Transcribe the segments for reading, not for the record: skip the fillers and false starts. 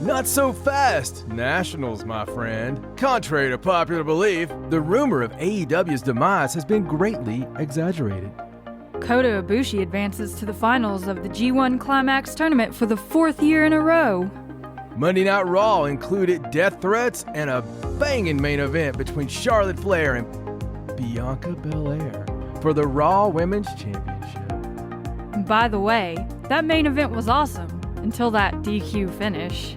Not so fast, Nationals, my friend. Contrary to popular belief, the rumor of AEW's demise has been greatly exaggerated. Kota Ibushi advances to the finals of the G1 Climax tournament for the 4th year in a row. Monday Night Raw included death threats and a banging main event between Charlotte Flair and Bianca Belair for the Raw Women's Championship. By the way, that main event was awesome until that DQ finish.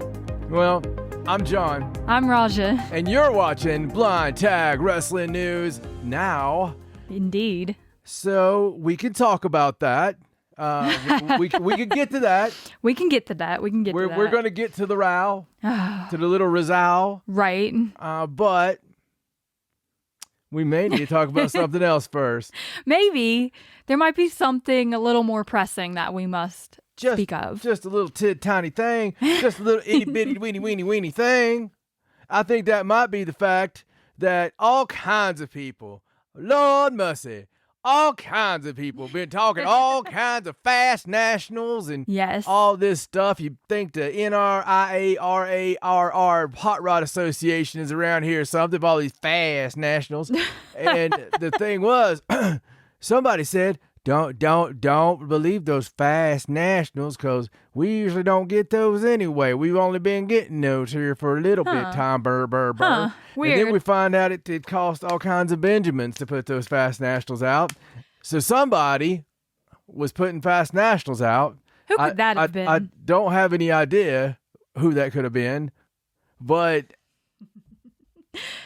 Well, I'm John. I'm Raja. And you're watching Blind Tag Wrestling News now. Indeed. So we can talk about that. We can get to that. We can get to that. We're going to get to the row, to the little Rizal. Right. But we may need to talk about something else first. Maybe there might be something a little more pressing that we must speak of. Just a little tiny thing. Just a little itty bitty weeny thing. I think that might be the fact that all kinds of people, Lord mercy, all kinds of people been talking all kinds of fast nationals and all this stuff. You think the NRIARARR Hot Rod Association is around here or something of all these fast nationals. And the thing was, somebody said, don't believe those fast nationals because we usually don't get those anyway. We've only been getting those here for a little bit time. Burr. Weird. And then we find out it cost all kinds of Benjamins to put those fast nationals out. So somebody was putting fast nationals out. Who could that have been? I don't have any idea who that could have been, but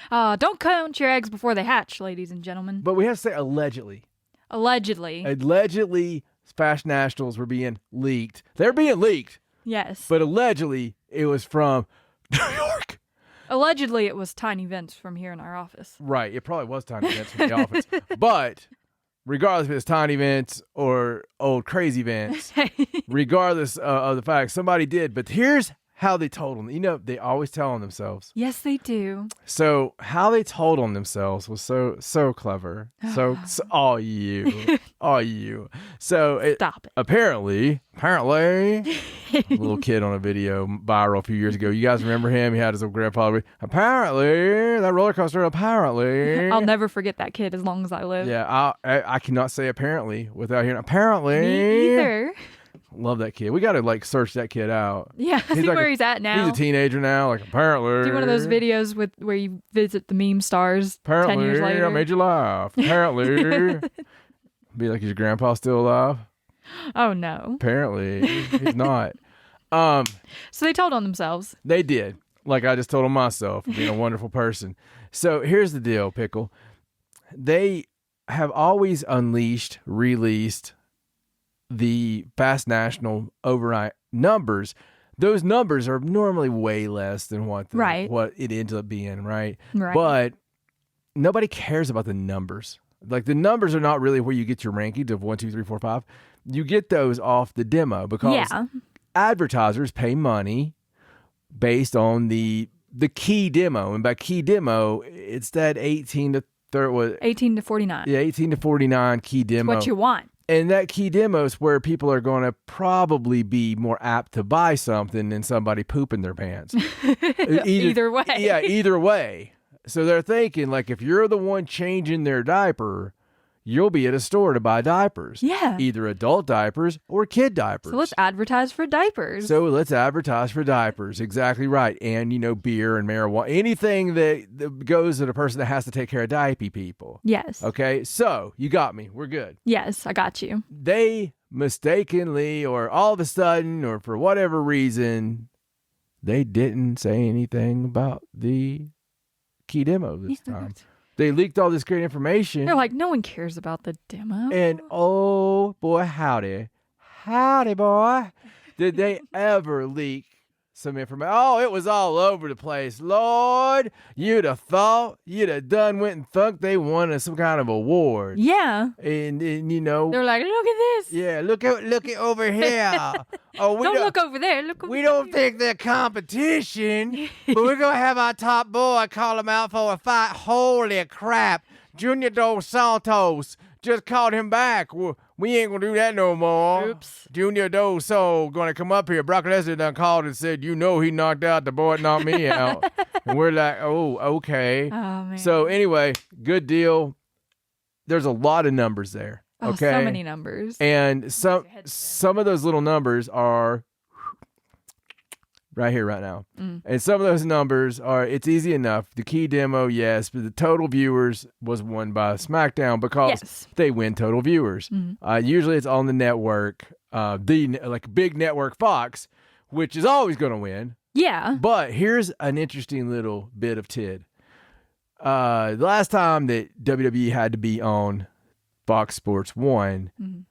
don't count your eggs before they hatch, ladies and gentlemen. But we have to say allegedly. Allegedly, fast nationals were being leaked. They're being leaked. Yes. But allegedly, it was from New York. Allegedly, it was Tiny Vince from here in our office. Right. It probably was Tiny Vince from the office. But regardless if it's Tiny Vince or old Crazy Vince, regardless of the fact, somebody did. But here's how they told them. You know, they always tell on themselves. Yes, they do. So how they told on themselves was so clever. So all you. So Stop it. Apparently, a little kid on a video viral a few years ago. You guys remember him? He had his old grandpa. Apparently, that roller coaster. I'll never forget that kid as long as I live. Yeah, I cannot say apparently without hearing apparently. Me either. Love that kid. We got to search that kid out. Yeah, see where he's at now. He's a teenager now. Apparently. Do one of those videos where you visit the meme stars. Apparently, 10 years later. I made you laugh. Apparently. Be like, is your grandpa still alive? Oh no. Apparently, he's not. So they told on themselves. They did. Like I just told on myself, being a wonderful person. So here's the deal, Pickle. They have always released the Fast National overnight numbers. Those numbers are normally way less than what it ends up being, right? But nobody cares about the numbers. Like the numbers are not really where you get your rankings of 1, 2, 3, 4, 5. You get those off the demo because advertisers pay money based on the key demo, and by key demo, it's that 18 to 49. Yeah, 18 to 49 key demo. It's what you want. And that key demo is where people are going to probably be more apt to buy something than somebody pooping their pants. Either way. Yeah, either way. So they're thinking, like, if you're the one changing their diaper, you'll be at a store to buy diapers. Yeah. Either adult diapers or kid diapers. So let's advertise for diapers. Exactly right. And, beer and marijuana, anything that goes to the person that has to take care of diaper people. Yes. Okay. So you got me. We're good. Yes, I got you. They mistakenly or all of a sudden or for whatever reason, they didn't say anything about the key demo this time. They leaked all this great information. They're like, no one cares about the demo. And oh boy, howdy boy, did they ever leak some information? Oh, it was all over the place. Lord, you'd have thought you'd have went and thunk they won some kind of award. Yeah. And they're like, look at this. Yeah, look at over here. Oh, don't look over there. We don't think they're competition, but we're gonna have our top boy call him out for a fight. Holy crap! Junior Dos Santos just called him back. We ain't gonna do that no more. Oops. Junior Doe Soul gonna come up here. Brock Lesnar done called and said, he knocked out the boy, knocked me out. And we're like, oh, okay. Oh, man. So anyway, good deal. There's a lot of numbers there. Oh, Okay. so many numbers. And some of those little numbers are right here, right now. And some of those numbers it's easy enough. The key demo, yes, but the total viewers was won by SmackDown because they win total viewers. Usually it's on the network, big network Fox, which is always going to win. Yeah. But here's an interesting little bit of tid. The last time that WWE had to be on Fox Sports 1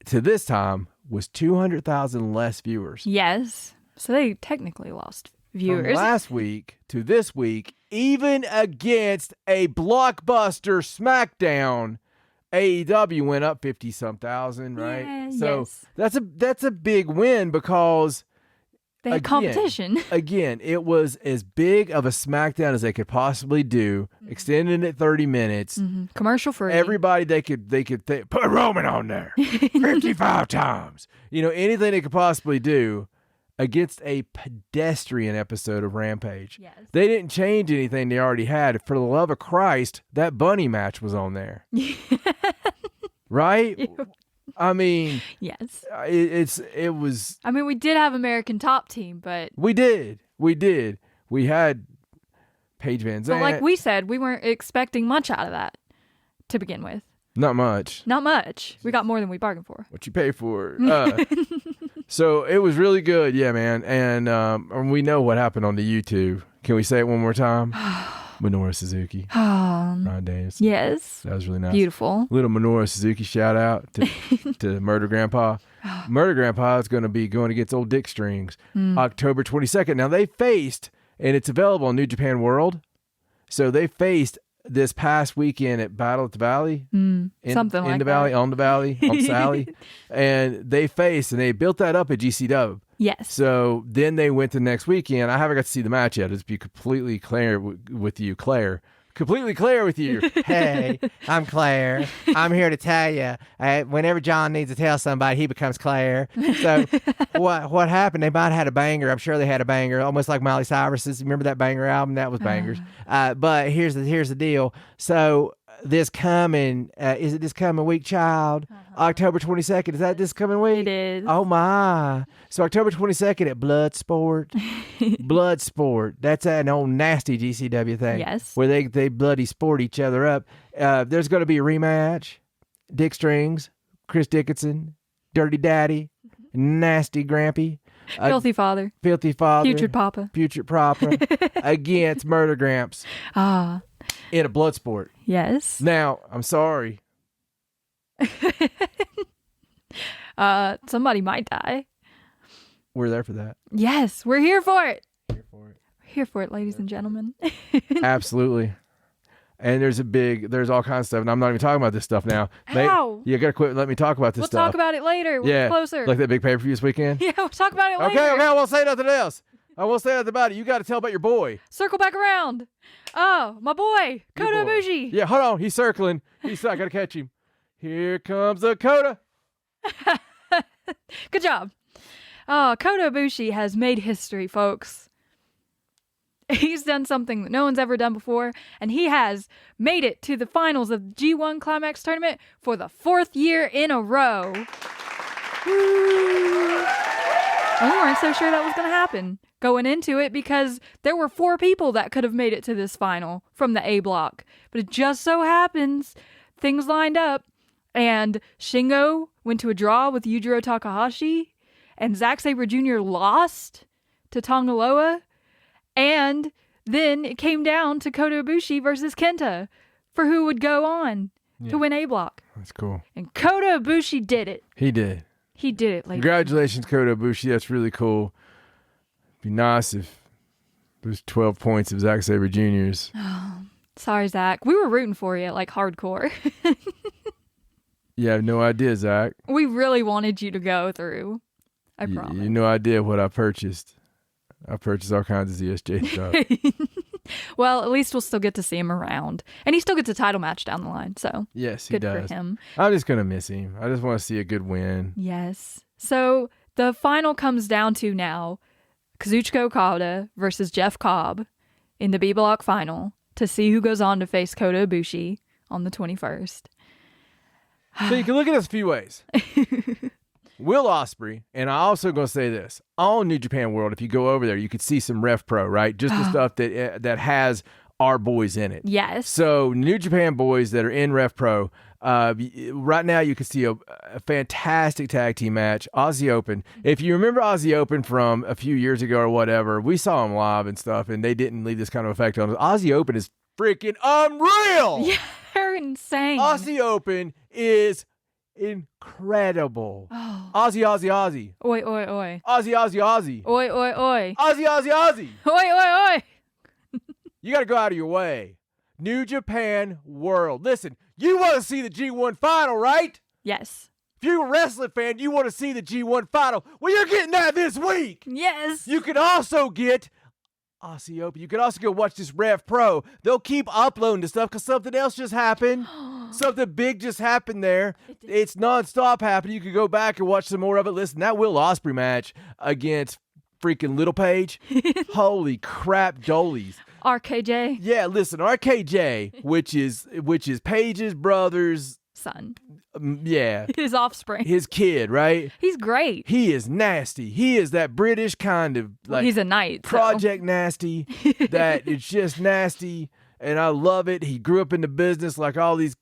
to this time was 200,000 less viewers. Yes. So they technically lost viewers. From last week to this week, even against a blockbuster SmackDown, AEW went up 50-some thousand, right? Yeah, so that's a big win because they had competition. Again, it was as big of a SmackDown as they could possibly do, extending it 30 minutes. Commercial free. Everybody they could put Roman on there 55 times. Anything they could possibly do against a pedestrian episode of Rampage. Yes. They didn't change anything they already had. For the love of Christ, that bunny match was on there. Right? I mean, yes. It was. I mean, we did have American Top Team, but we did. We had Paige Van Zandt. But like we said, we weren't expecting much out of that to begin with. Not much. Not much. We got more than we bargained for. What you pay for. So it was really good, yeah, man. And we know what happened on the YouTube. Can we say it one more time? Minoru Suzuki. Ron Davis. Yes. That was really nice. Beautiful. Little Minoru Suzuki shout out to Murder Grandpa. Murder Grandpa is going to be going against Old Dick Strings October 22nd. Now they faced, and it's available on New Japan World. So they faced this past weekend at Battle at the Valley. Something like that. On the Valley, on Sally. And they faced, and they built that up at GCW. Yes. So then they went to next weekend. I haven't got to see the match yet. It's be completely clear with you, Claire. Completely clear with you. Hey, I'm Claire. I'm here to tell you, whenever John needs to tell somebody, he becomes Claire. So what happened? They might have had a banger. I'm sure they had a banger, almost like Miley Cyrus's. Remember that banger album? That was bangers. But here's the deal. So this coming week, child? October 22nd. Is that this coming week? It is. Oh, my. So October 22nd at Bloodsport. Bloodsport. That's an old nasty GCW thing. Yes. Where they bloody sport each other up. There's going to be a rematch. Dick Strings, Chris Dickinson, Dirty Daddy, Nasty Grampy. Filthy Father. Filthy Father. Putrid Papa. Putrid Papa. Against Murder Gramps. In a Bloodsport. Yes. Now, I'm sorry. Somebody might die. We're there for that. Yes, we're here for it. We're here for it, ladies and gentlemen. Absolutely. And there's all kinds of stuff, and I'm not even talking about this stuff now. Ow. You gotta quit. Let me talk about this We'll stuff. talk about it later. We're closer. Like that big pay-per-view this weekend. Yeah, we'll talk about it later. Okay, I won't say nothing else. I won't say nothing about it. You got to tell about your boy. Circle back around. Oh, my boy, Kota Ibushi. Yeah, hold on. He's circling. I gotta catch him. Here comes the Kota. Good job. Oh, Kota Ibushi has made history, folks. He's done something that no one's ever done before, and he has made it to the finals of the G1 Climax tournament for the 4th year in a row. Woo. And we weren't so sure that was going to happen going into it because there were 4 people that could have made it to this final from the A block. But it just so happens things lined up, and Shingo went to a draw with Yujiro Takahashi, and Zack Sabre Jr. lost to Tongaloa. And then it came down to Kota Ibushi versus Kenta for who would go on to win A block. That's cool. And Kota Ibushi did it. He did. He did it, ladies. Congratulations, Kota Ibushi. That's really cool. Be nice if those 12 points of Zack Sabre Jr.'s. Oh, sorry, Zach. We were rooting for you, like hardcore. You have no idea, Zach. We really wanted you to go through. I promise. You have no idea what I purchased. I purchased all kinds of ZSJ stuff. Well, at least we'll still get to see him around. And he still gets a title match down the line, so Yes, he good does. for him. I'm just going to miss him. I just want to see a good win. Yes. So the final comes down to now Kazuchika Okada versus Jeff Cobb in the B Block final to see who goes on to face Kota Ibushi on the 21st. So you can look at this a few ways. Will Ospreay, and I also going to say this, on New Japan World, if you go over there, you could see some Ref Pro, right? Just the stuff that has our boys in it. Yes. So New Japan boys that are in Ref Pro, right now you can see a fantastic tag team match, Aussie Open. If you remember Aussie Open from a few years ago or whatever, we saw them live and stuff, and they didn't leave this kind of effect on us. Aussie Open is freaking unreal. Yeah, they're insane. Aussie Open is incredible. Oh. Aussie, Aussie, Aussie. Oi, oi, oi. Aussie, Aussie, Aussie. Oi, oi, oi. Aussie, Aussie, Aussie. Oi, oi, oi. You got to go out of your way. New Japan World. Listen, you want to see the G1 final, right? Yes. If you're a wrestling fan, you want to see the G1 final. Well, you're getting that this week. Yes. You can also get Aussie Open. You can also go watch this Rev Pro. They'll keep uploading the stuff because something else just happened. Something big just happened there. It's nonstop happening. You can go back and watch some more of it. Listen, that Will Ospreay match against freaking Little Page. Holy crap, dolies. RKJ. Yeah, listen, RKJ, which is Page's brother's son. Yeah. His offspring. His kid, right? He's great. He is nasty. He is that British kind of like he's a knight. Project nasty. That it's just nasty. And I love it. He grew up in the business like all these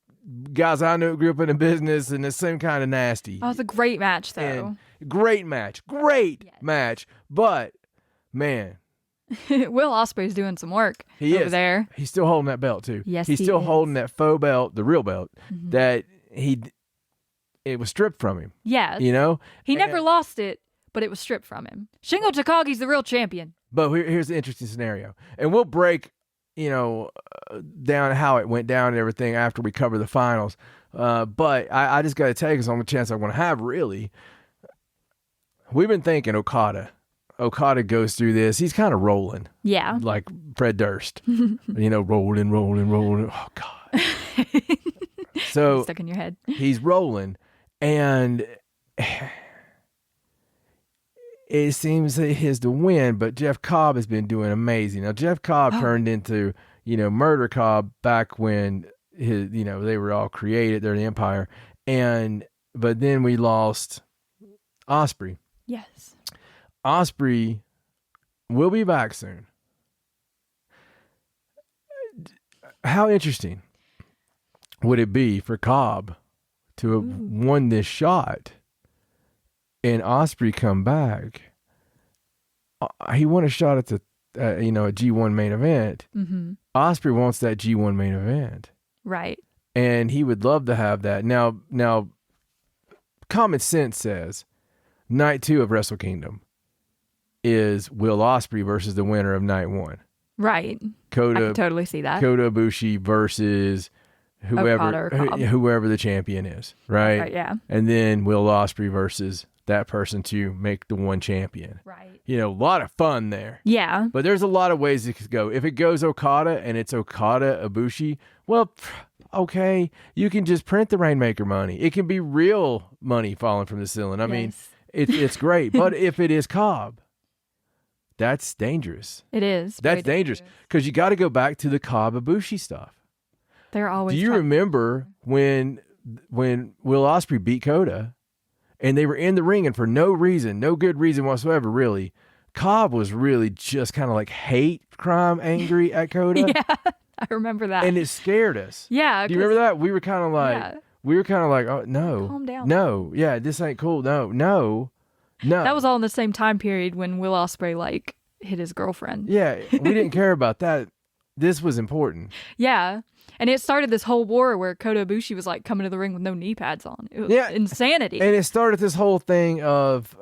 guys I know grew up in the business, and the same kind of nasty. Oh, it's a great match though. And great match. Great match. But man, Will Ospreay's doing some work over there. He's still holding that belt too. Yes, he's still holding that faux belt, the real belt that it was stripped from him. Yeah, you know, he never lost it, but it was stripped from him. Shingo Takagi's the real champion. But here's the interesting scenario, and we'll break, down how it went down and everything after we cover the finals. But I just got to tell you, because on the chance I want to have, really, we've been thinking Okada goes through this. He's kind of rolling. Yeah. Like Fred Durst. Rolling. Oh, God. So stuck in your head. He's rolling. And it seems that he has to win, but Jeff Cobb has been doing amazing. Now, Jeff Cobb turned into, Murder Cobb back when they were all created. They're the Empire. But then we lost Ospreay. Yes. Ospreay will be back soon. How interesting would it be for Cobb to have won this shot and Ospreay come back? He won a shot at the a G1 main event. Mm-hmm. Ospreay wants that G1 main event, right? And he would love to have that. Now, common sense says night 2 of Wrestle Kingdom is Will Ospreay versus the winner of night 1. Right. I can totally see that. Kota Ibushi versus whoever the champion is, right? Right, yeah. And then Will Ospreay versus that person to make the one champion. Right. A lot of fun there. Yeah. But there's a lot of ways it could go. If it goes Okada and it's Okada Ibushi, well, okay, you can just print the Rainmaker money. It can be real money falling from the ceiling. I mean, it's great. But if it is Cobb, that's dangerous. It is. That's dangerous because you got to go back to the Cobb Ibushi stuff. They're always. Do you remember when Will Ospreay beat Kota, and they were in the ring, and for no good reason whatsoever, really, Cobb was really just kind of like hate crime angry at Kota. Yeah, I remember that, and it scared us. Yeah, do you remember that? We were kind of like, oh no, calm down. No, yeah, this ain't cool. No. That was all in the same time period when Will Ospreay hit his girlfriend. Yeah, we didn't care about that. This was important. Yeah. And it started this whole war where Kota Ibushi was coming to the ring with no knee pads on. It was insanity. And it started this whole thing of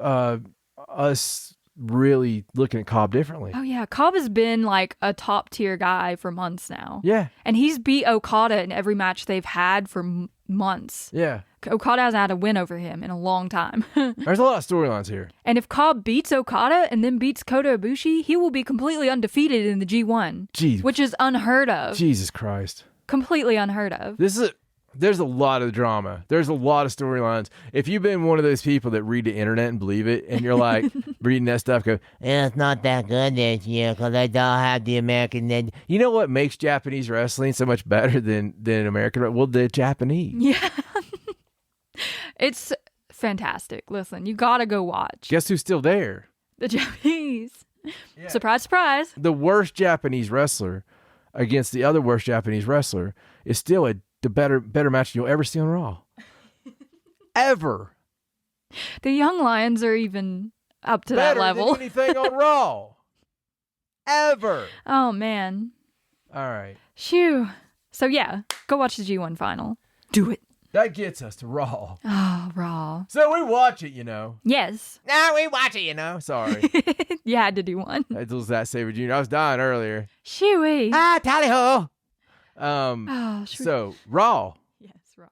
us really looking at Cobb differently. Oh yeah, Cobb has been a top tier guy for months now. Yeah. And he's beat Okada in every match they've had for months. Yeah. Okada hasn't had a win over him in a long time. There's a lot of storylines here. And if Cobb beats Okada and then beats Kota Ibushi, he will be completely undefeated in the G1. Jeez. Which is unheard of. Jesus Christ. Completely unheard of. There's a lot of drama. There's a lot of storylines. If you've been one of those people that read the internet and believe it, and you're like reading that stuff, go, it's not that good this year because I don't have the American. You know what makes Japanese wrestling so much better than American? Well, the Japanese. Yeah. It's fantastic. Listen, you gotta go watch. Guess who's still there? The Japanese. Yeah. Surprise, surprise. The worst Japanese wrestler against the other worst Japanese wrestler is still the better match you'll ever see on Raw. Ever. The Young Lions are even up to Better that level. than anything on Raw. Ever. Oh, man. All right. Phew. So, yeah, go watch the G1 final. Do it. That gets us to Raw. Oh, Raw. So we watch it, you know. Yes. Nah, we watch it, you know. Sorry. You had to do one. That was that Saber Jr. I was dying earlier. Shooey. Ah, tally ho. So Raw. Yes, Raw.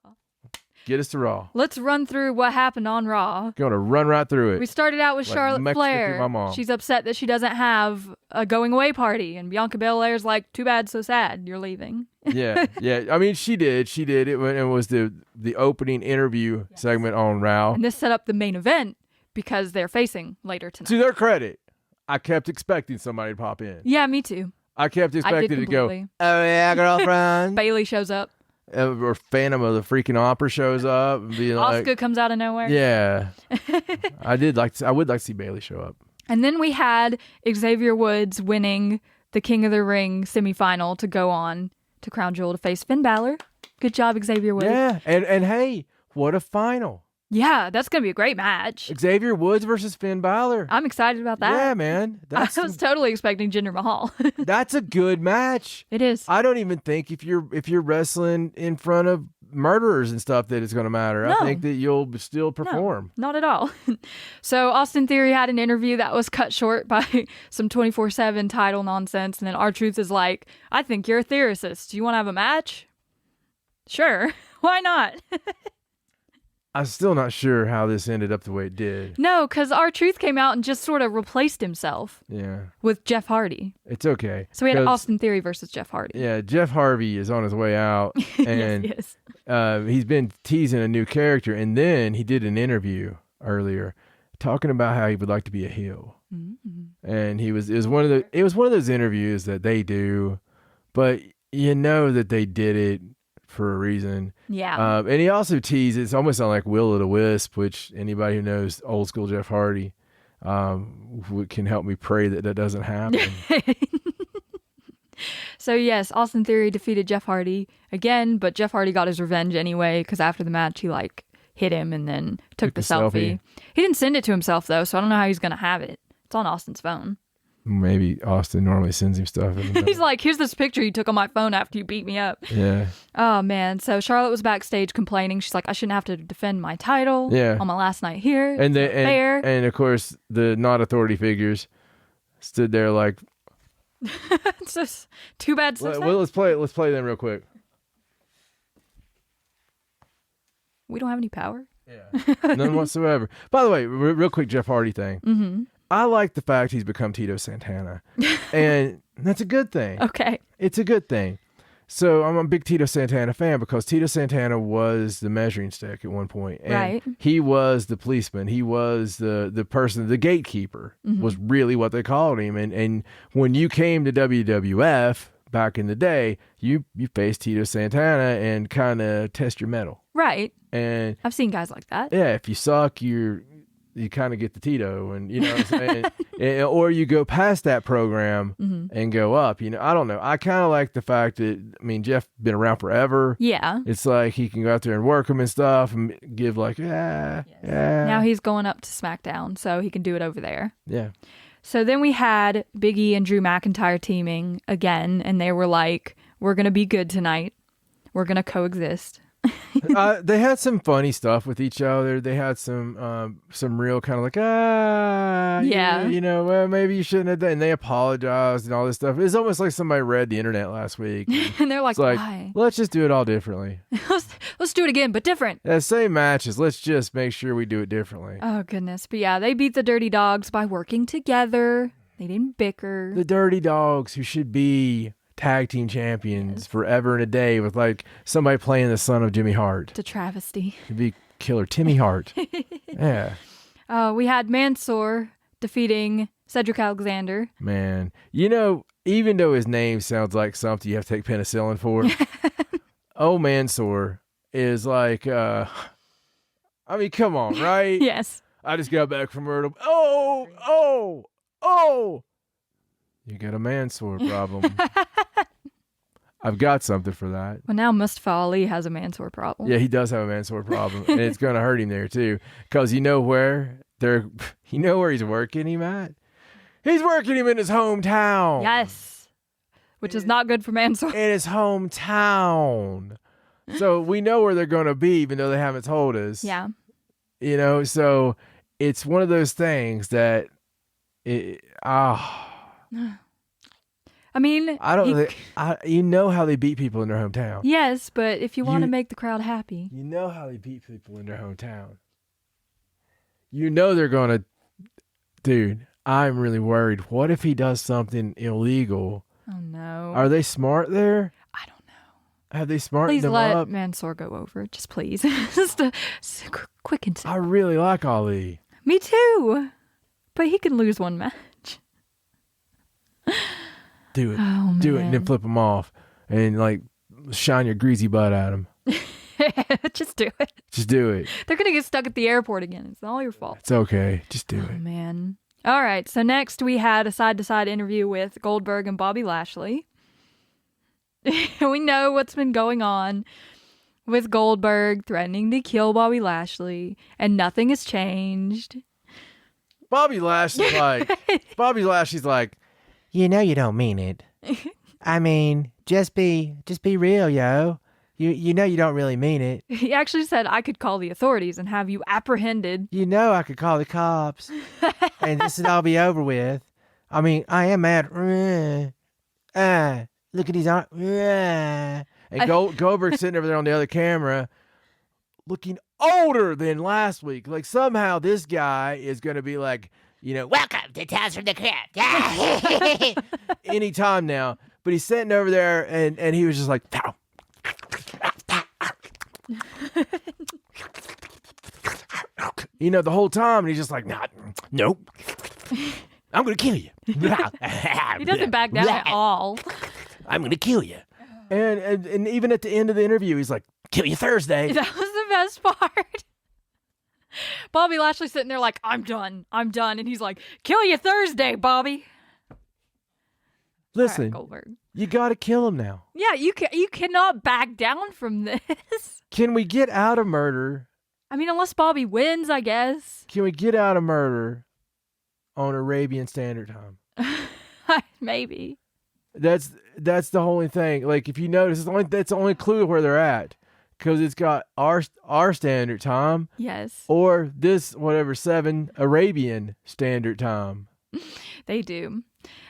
Get us to Raw. Let's run through what happened on Raw. Going to run right through it. We started out with Like Charlotte Mexico through my Flair. mom. She's upset that she doesn't have a going away party, and Bianca Belair's like, "Too bad, so sad. You're leaving." Yeah. I mean, she did. It was the opening interview segment on Raw. And this set up the main event because they're facing later tonight. To their credit, I kept expecting somebody to pop in. Yeah, me too. I kept I did expecting to go, completely. Oh, yeah, girlfriend. Bailey shows up. or Phantom of the freaking Opera shows up. And being like, Asuka comes out of nowhere. yeah. I would like to see Bailey show up. And then we had Xavier Woods winning the King of the Ring semifinal to go on to Crown Jewel to face Finn Balor. Good job, Xavier Woods. Yeah. And hey, what a final. Yeah, that's going to be a great match. Xavier Woods versus Finn Balor. I'm excited about that. Yeah, man. I was totally expecting Jinder Mahal. That's a good match. It is. I don't even think if you're wrestling in front of murderers and stuff that it's going to matter. No. I think that you'll still perform. No, not at all. So Austin Theory had an interview that was cut short by some 24/7 title nonsense, and then R-Truth is like, "I think you're a theorist. Do you want to have a match?" Sure. Why not? I'm still not sure how this ended up the way it did. No, because R-Truth came out and just sort of replaced himself Yeah. with Jeff Hardy. It's okay. So we had 'Cause, Austin Theory versus Jeff Hardy. Yeah, Jeff Harvey is on his way out, and Yes, he is. he's been teasing a new character, and then he did an interview earlier talking about how he would like to be a heel. Mm-hmm. And it was one of those interviews that they do, but you know that they did it for a reason. Yeah. And he also teased, it's almost sound like Will-O-the-Wisp, which anybody who knows old school Jeff Hardy can help me pray that doesn't happen. So yes, Austin Theory defeated Jeff Hardy again, but Jeff Hardy got his revenge anyway because after the match he hit him and then took the a selfie. selfie. He didn't send it to himself though, so I don't know how he's gonna have it. It's on Austin's phone. Maybe Austin normally sends him stuff. He's like, "Here's this picture you took on my phone after you beat me up." Yeah. Oh man. So Charlotte was backstage complaining. She's like, "I shouldn't have to defend my title Yeah. on my last night here. And It's not fair." and of course the not authority figures stood there like, It's just too bad. So sad. well, let's play them real quick. We don't have any power. Yeah. None whatsoever. By the way, real quick Jeff Hardy thing. Mm-hmm. I like the fact he's become Tito Santana. And that's a good thing. Okay. It's a good thing. So I'm a big Tito Santana fan because Tito Santana was the measuring stick at one point. And Right. he was the policeman. He was the person, the gatekeeper was really what they called him. And when you came to WWF back in the day, you faced Tito Santana and kind of test your mettle. Right. And I've seen guys like that. yeah, if you suck, you kind of get the Tito, and you know what I'm saying? Or you go past that program and go up. You know, I don't know. I kind of like the fact that, I mean, Jeff been around forever. Yeah. It's like he can go out there and work them and stuff and give like, yeah. Now he's going up to SmackDown, so he can do it over there. Yeah. So then we had Biggie and Drew McIntyre teaming again, and they were like, "We're going to be good tonight. We're going to coexist." They had some funny stuff with each other. They had some real kind of like, well, maybe you shouldn't have done. And they apologized and all this stuff. It's almost like somebody read the internet last week. And they're like, why? Let's just do it all differently. let's do it again, but different. Same matches. Let's just make sure we do it differently. Oh, goodness. But yeah, they beat the Dirty Dogs by working together. They didn't bicker. The Dirty Dogs, who should be tag team champions forever and a day, with like somebody playing the son of Jimmy Hart. It's a travesty. It'd be killer. Timmy Hart. Yeah. We had Mansour defeating Cedric Alexander. Man, even though his name sounds like something you have to take penicillin for, Mansour is like, come on, right? Yes. I just got back from Myrtle. You got a Mansour problem. I've got something for that. Well, now Mustafa Ali has a Mansour problem. Yeah, he does have a Mansour problem, and it's going to hurt him there too. Because you know where he's working him at? He's working him in his hometown. Yes, which is not good for Mansour. In his hometown. So we know where they're going to be, even though they haven't told us. Yeah. So it's one of those things that, I mean, you know how they beat people in their hometown. Yes, but if you want to make the crowd happy. You know how they beat people in their hometown. You know they're going to... Dude, I'm really worried. What if he does something illegal? Oh, no. Are they smart there? I don't know. Have they smartened them up? Please let up? Mansour go over. Just please. Just a quick and simple. I really like Ali. Me too. But he can lose one match. Do it. Oh, do it and then flip him off and like shine your greasy butt at him. Just do it. Just do it. They're going to get stuck at the airport again. It's all your fault. It's okay. Just do it. Oh, man. All right. So next we had a side-to-side interview with Goldberg and Bobby Lashley. We know what's been going on with Goldberg threatening to kill Bobby Lashley, and nothing has changed. Bobby Lashley's like, you know you don't mean it. I mean, just be real, yo. You know you don't really mean it. He actually said, I could call the authorities and have you apprehended. You know I could call the cops and this would all be over with. I mean, I am mad. Look at these arms. And Goldberg's sitting over there on the other camera looking older than last week. Like somehow this guy is going to be like, welcome to Tales from the Crypt. Anytime now. But he's sitting over there and he was just like, pow. The whole time, and he's just like, nope. I'm going to kill you. He doesn't back down at all. I'm going to kill you. And even at the end of the interview, he's like, kill you Thursday. That was the best part. Bobby Lashley's sitting there like, I'm done. And he's like, kill you Thursday, Bobby. Listen, right, Goldberg. You got to kill him now. Yeah, you cannot back down from this. Can we get out of murder? I mean, unless Bobby wins, I guess. Can we get out of murder on Arabian Standard Time? Maybe. That's the only thing. Like, if you notice, that's the only clue where they're at. Because it's got our standard time. Yes. Or this, 7 Arabian Standard Time. They do.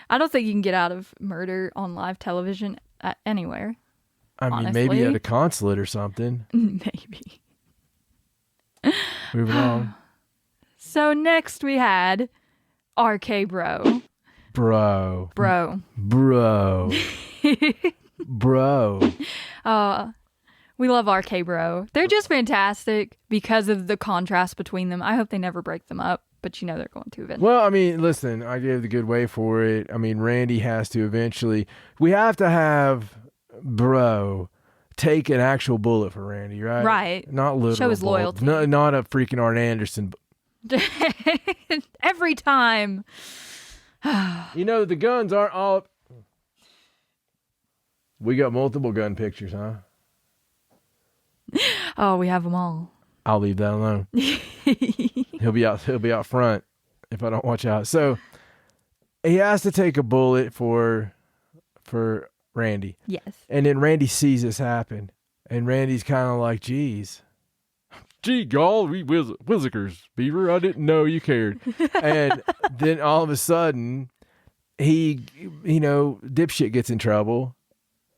I don't think you can get out of murder on live television anywhere. I mean, honestly. maybe at a consulate or something. Maybe. Moving on. So next we had RK Bro. Bro. We love RK Bro. They're just fantastic because of the contrast between them. I hope they never break them up, but they're going to eventually. Well, I mean, listen, I gave the good way for it. I mean, Randy has to eventually. We have to have Bro take an actual bullet for Randy, right? Right. Not literal. Show his bullet. loyalty. No, not a freaking Arn Anderson. Every time. The guns aren't all. We got multiple gun pictures, huh? Oh, we have them all. I'll leave that alone. He'll be out front if I don't watch out. So he has to take a bullet for Randy. Yes. And then Randy sees this happen. And Randy's kind of like, geez. Gee, golly, Whizzikers, Beaver, I didn't know you cared. And then all of a sudden, he, dipshit gets in trouble.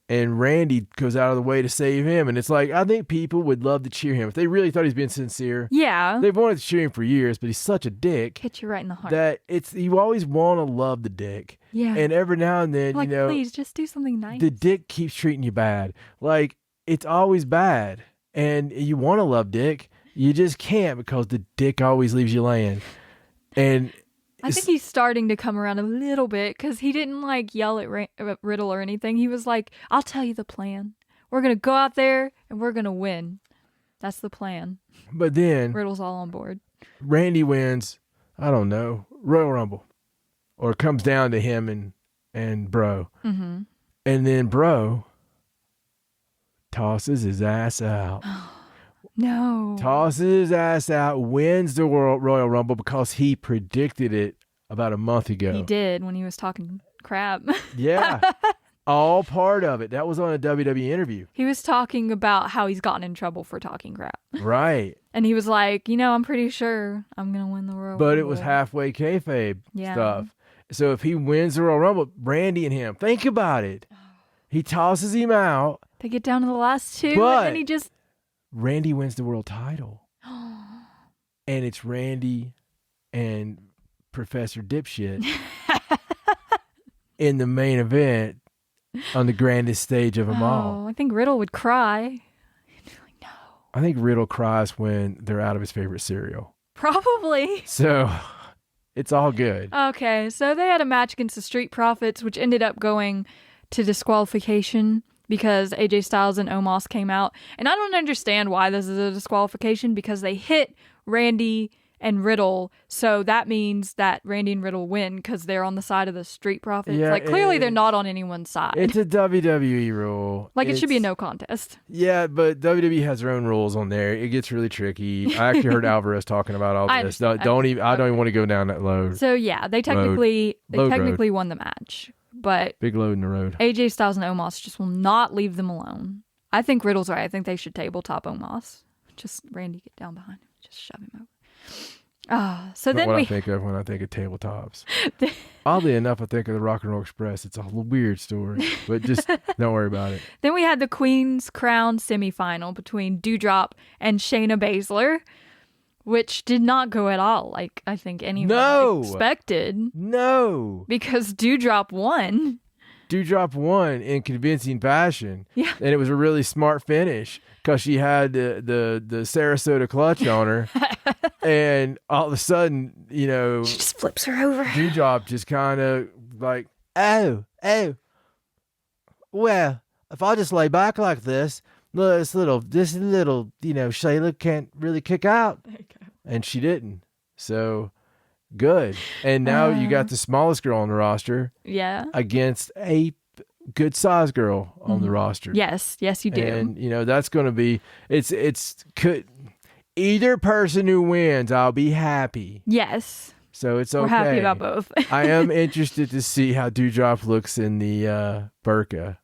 And Randy goes out of the way to save him. And it's like, I think people would love to cheer him. If they really thought he's being sincere. Yeah. They've wanted to cheer him for years, but he's such a dick. Hit you right in the heart. That you always want to love the dick. Yeah. And every now and then, please, just do something nice. The dick keeps treating you bad. Like, it's always bad. And you want to love dick. You just can't because the dick always leaves you laying. And I think he's starting to come around a little bit because he didn't yell at Riddle or anything. He was like, I'll tell you the plan. We're going to go out there and we're going to win. That's the plan. But then Riddle's all on board. Randy wins, I don't know, Royal Rumble. Or it comes down to him and Bro. Mm-hmm. And then Bro tosses his ass out. No. Tosses his ass out, wins the Royal Rumble because he predicted it about a month ago. He did when he was talking crap. Yeah. All part of it. That was on a WWE interview. He was talking about how he's gotten in trouble for talking crap. Right. And he was like, I'm pretty sure I'm going to win the Royal Rumble. But it was halfway kayfabe stuff. So if he wins the Royal Rumble, Randy and him, think about it. He tosses him out. They get down to the last two, but and then he just... Randy wins the world title. And it's Randy and Professor Dipshit in the main event on the grandest stage of them all. I think Riddle would cry. He'd be like, no. I think Riddle cries when they're out of his favorite cereal. Probably. So it's all good. Okay, so they had a match against the Street Profits, which ended up going to disqualification because AJ Styles and Omos came out. And I don't understand why this is a disqualification because they hit Randy and Riddle. So that means that Randy and Riddle win because they're on the side of the Street Profits. Yeah, clearly they're not on anyone's side. It's a WWE rule. It should be a no contest. Yeah, but WWE has their own rules on there. It gets really tricky. I actually heard Alvarez talking about all this. I don't even want to go down that road. So yeah, they technically won the match. But big load in the road. AJ Styles and Omos just will not leave them alone. I think Riddle's right. I think they should tabletop Omos. Just Randy get down behind him. Just shove him over. So then I think of when I think of tabletops. Oddly enough, I think of the Rock and Roll Express. It's a weird story, but just don't worry about it. Then we had the Queen's Crown semifinal between Doudrop and Shayna Baszler, which did not go at all like I think anyone expected. No. Because Doudrop won. Doudrop won in convincing fashion. Yeah. And it was a really smart finish because she had the Sarasota clutch on her. And all of a sudden, she just flips her over. Doudrop just kind of like, oh. Well, if I just lay back like this little, Shayla can't really kick out. There you go. And she didn't. So good. And now you got the smallest girl on the roster. Yeah. Against a good sized girl on the roster. Yes, you do. And that's going to be either person who wins, I'll be happy. Yes. So it's okay. We're happy about both. I am interested to see how Doudrop looks in the burqa.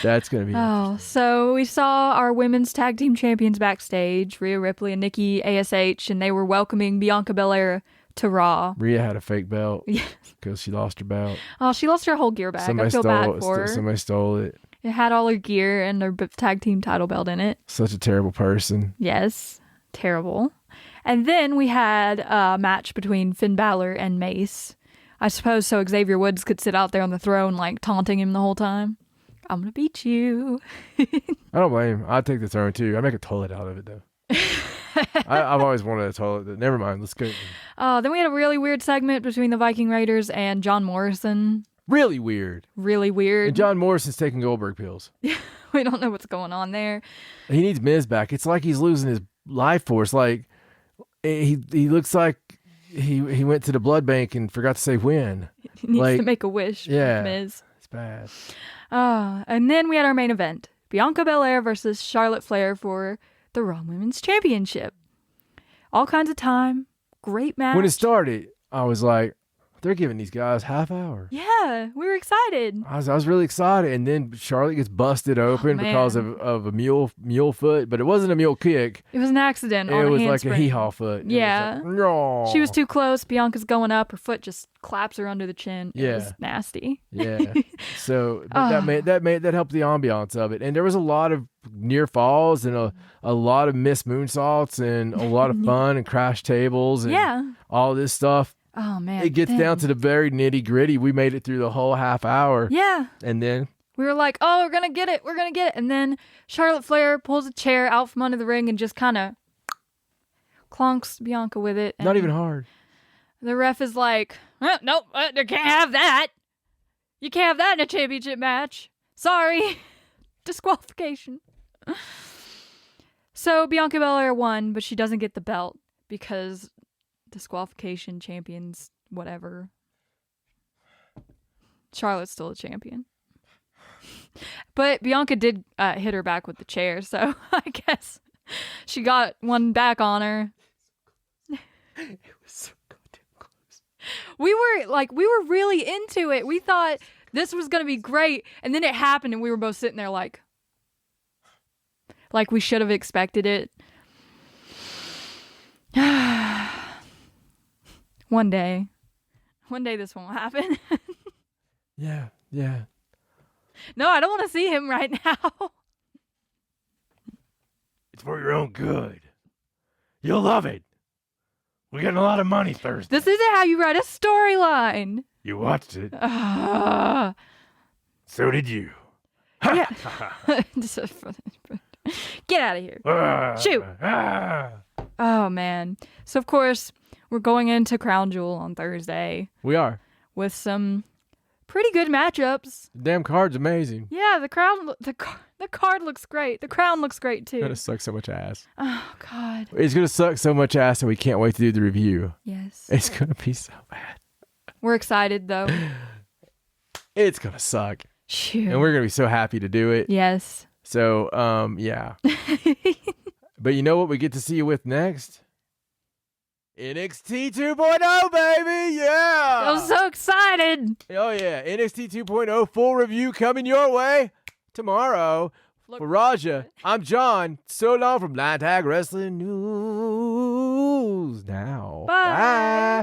That's going to be interesting. So we saw our women's tag team champions backstage, Rhea Ripley and Nikki ASH, and they were welcoming Bianca Belair to Raw. Rhea had a fake belt because she lost her belt. Oh, she lost her whole gear bag. I feel bad for her. Somebody stole it. It had all her gear and their tag team title belt in it. Such a terrible person. Yes, terrible. And then we had a match between Finn Balor and Mace. I suppose so Xavier Woods could sit out there on the throne taunting him the whole time. I'm going to beat you. I don't blame him. I'd take the throne too. I'd make a toilet out of it though. I've always wanted a toilet. Never mind. Let's go. Then we had a really weird segment between the Viking Raiders and John Morrison. Really weird. Really weird. And John Morrison's taking Goldberg pills. We don't know what's going on there. He needs Miz back. It's like he's losing his life force. Like he looks like he went to the blood bank and forgot to say when. He needs to make a wish. Yeah. Miz. It's bad. And then we had our main event. Bianca Belair versus Charlotte Flair for the Raw Women's Championship. All kinds of time. Great match. When it started, I was like, they're giving these guys half hour. Yeah, we were excited. I was really excited, and then Charlotte gets busted open because of a mule foot, but it wasn't a mule kick. It was an accident. It on was a like handspring. a hee-haw foot. Yeah. No. She was too close. Bianca's going up. Her foot just claps her under the chin. It was nasty. Yeah. So that helped the ambiance of it, and there was a lot of near falls and a lot of missed moonsaults and a lot of fun and crash tables and all this stuff. Oh man. It gets down to the very nitty gritty. We made it through the whole half hour. Yeah. And then we were like, oh, we're gonna get it. We're gonna get it. And then Charlotte Flair pulls a chair out from under the ring and just kind of clonks Bianca with it. Not even hard. The ref is like, nope, you can't have that. You can't have that in a championship match. Sorry. Disqualification. So Bianca Belair won, but she doesn't get the belt because disqualification, champions, whatever. Charlotte's still a champion. But Bianca did hit her back with the chair, so I guess she got one back on her. It was so goddamn close. We were really into it. We thought this was going to be great, and then it happened, and we were both sitting there like we should have expected it. One day this won't happen. Yeah. No, I don't want to see him right now. It's for your own good. You'll love it. We're getting a lot of money Thursday. This isn't how you write a storyline. You watched it. So did you. Yeah. Get out of here. Shoot. Oh, man. So, of course, we're going into Crown Jewel on Thursday We are. with some pretty good matchups. The damn card's amazing. Yeah, the card looks great. The crown looks great, It's gonna too. suck so much ass. Oh, God. It's gonna suck so much ass that we can't wait to do the review. Yes. It's gonna be so bad. We're excited, though. It's gonna suck. Shoot. And we're gonna be so happy to do it. Yes. So, yeah. But you know what we get to see you with next? NXT 2.0, baby! Yeah! I'm so excited. Oh, yeah. NXT 2.0 full review coming your way tomorrow. For Raja, I'm John. So long from Line Tag Wrestling News. Now. Bye. Bye.